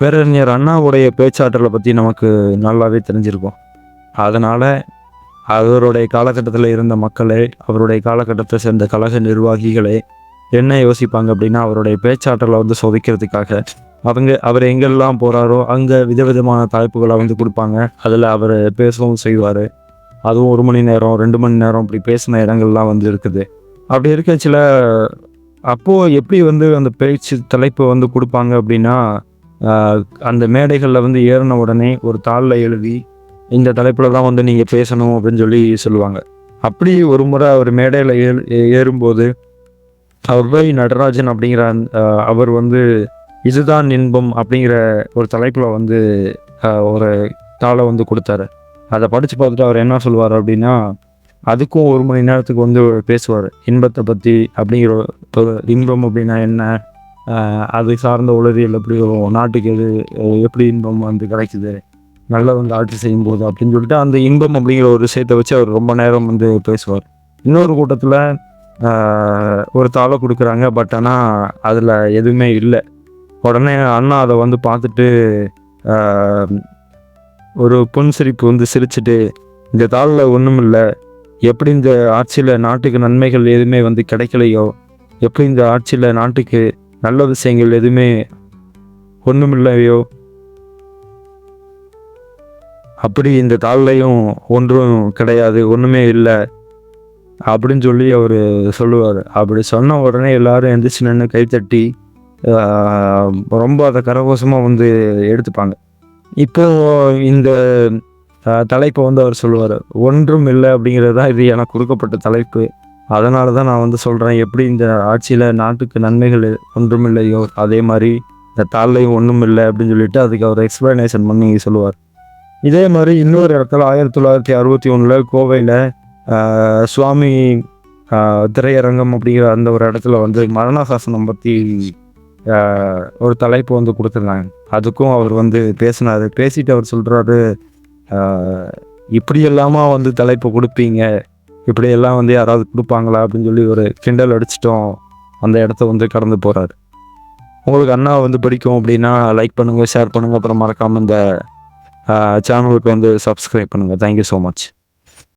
பேரறிஞர் அண்ணாவுடைய பேச்சாற்றலை பற்றி நமக்கு நல்லாவே தெரிஞ்சிருக்கும். அதனால் அவருடைய காலகட்டத்தில் இருந்த மக்களே, அவருடைய காலகட்டத்தை சேர்ந்த கழக நிர்வாகிகளே என்ன யோசிப்பாங்க அப்படின்னா, அவருடைய பேச்சாற்றலை வந்து சோதிக்கிறதுக்காக அவர் எங்கெல்லாம் போகிறாரோ அங்கே விதவிதமான தலைப்புகளை வந்து கொடுப்பாங்க. அதில் அவர் பேசவும் செய்வார். அதுவும் 1 மணி நேரம் 2 மணி நேரம் இப்படி பேசின இடங்கள்லாம் வந்து இருக்குது. அப்படி இருக்கச்சில அப்போது எப்படி வந்து அந்த பேச்சு தலைப்பை வந்து கொடுப்பாங்க அப்படின்னா, அந்த மேடைகளில் வந்து ஏறின உடனே ஒரு தாளில் எழுதி இந்த தலைப்பில் தான் வந்து நீங்கள் பேசணும் அப்படின்னு சொல்லி சொல்லுவாங்க. அப்படி ஒரு முறை அவர் மேடையில் ஏறும்போது அவர் போய் நடராஜன் அப்படிங்கிற அவர் வந்து இதுதான் இன்பம் அப்படிங்கிற ஒரு தலைப்பில் வந்து ஒரு தாளை வந்து கொடுத்தாரு. அதை படித்து பார்த்துட்டு அவர் என்ன சொல்லுவார் அப்படின்னா, அதுக்கும் 1 மணி நேரத்துக்கு வந்து பேசுவார். இன்பத்தை பற்றி அப்படிங்கிற இன்பம் அப்படின்னா என்ன, அது சார்ந்த உளவியல் எப்படி வரும், நாட்டுக்கு எப்படி இன்பம் வந்து கிடைக்குது, நல்லா வந்து ஆட்சி செய்யும்போது அப்படின்னு சொல்லிட்டு அந்த இன்பம் அப்படிங்கிற ஒரு விஷயத்தை வச்சு அவர் ரொம்ப நேரம் வந்து பேசுவார். இன்னொரு கூட்டத்தில் ஒரு தாளை கொடுக்குறாங்க. பட் ஆனால் அதில் எதுவுமே இல்லை. உடனே அண்ணா அதை வந்து பார்த்துட்டு ஒரு புன்சிரிப்பு வந்து சிரிச்சுட்டு, இந்த தாளில் ஒன்றும் இல்லை, எப்படி இந்த ஆட்சியில் நாட்டுக்கு நன்மைகள் எதுவுமே வந்து கிடைக்கலையோ, எப்படி இந்த ஆட்சியில் நாட்டுக்கு நல்ல விஷயங்கள் எதுவுமே ஒன்றும் இல்லையோ, அப்படி இந்த தாள்லையும் ஒன்றும் கிடையாது, ஒன்றுமே இல்லை அப்படின்னு சொல்லி அவர் சொல்லுவார். அப்படி சொன்ன உடனே எல்லாரும் எந்திரிச்சு நின்று கைத்தட்டி ரொம்ப அதை கரகோஷமாக வந்து எடுத்துப்பாங்க. இப்போ இந்த தலைப்பை வந்து அவர் சொல்லுவார், ஒன்றும் இல்லை அப்படிங்கிறது தான் இது எனக்கு கொடுக்கப்பட்ட தலைப்பு. அதனால தான் நான் வந்து சொல்கிறேன், எப்படி இந்த ஆட்சியில் நாட்டுக்கு நன்மைகள் ஒன்றும் இல்லையோ அதே மாதிரி இந்த தாள்லையும் ஒன்றும் இல்லை அப்படின்னு சொல்லிட்டு அதுக்கு அவர் எக்ஸ்பிளனேஷன் பண்ணி சொல்லுவார். இதே மாதிரி இன்னொரு இடத்துல 1961 கோவையில் சுவாமி திரையரங்கம் அப்படிங்கிற அந்த ஒரு இடத்துல வந்து மரணசாசனம் பற்றி ஒரு தலைப்பு வந்து கொடுத்துருந்தாங்க. அதுக்கும் அவர் வந்து பேசினார். பேசிட்டு அவர் சொல்கிறாரு, இப்படியெல்லாமா வந்து தலைப்பு கொடுப்பீங்க, இப்படியெல்லாம் வந்து யாராவது கொடுப்பாங்களா அப்படின்னு சொல்லி ஒரு கிண்டல் அடிச்சிட்டோம் அந்த இடத்த வந்து கடந்து போகிறாரு. உங்களுக்கு அண்ணா வந்து பிடிக்கும் அப்படின்னா லைக் பண்ணுங்கள், ஷேர் பண்ணுங்கள், அப்புறம் மறக்காமல் இந்த சேனலுக்கு வந்து சப்ஸ்கிரைப் பண்ணுங்கள். Thank you so much.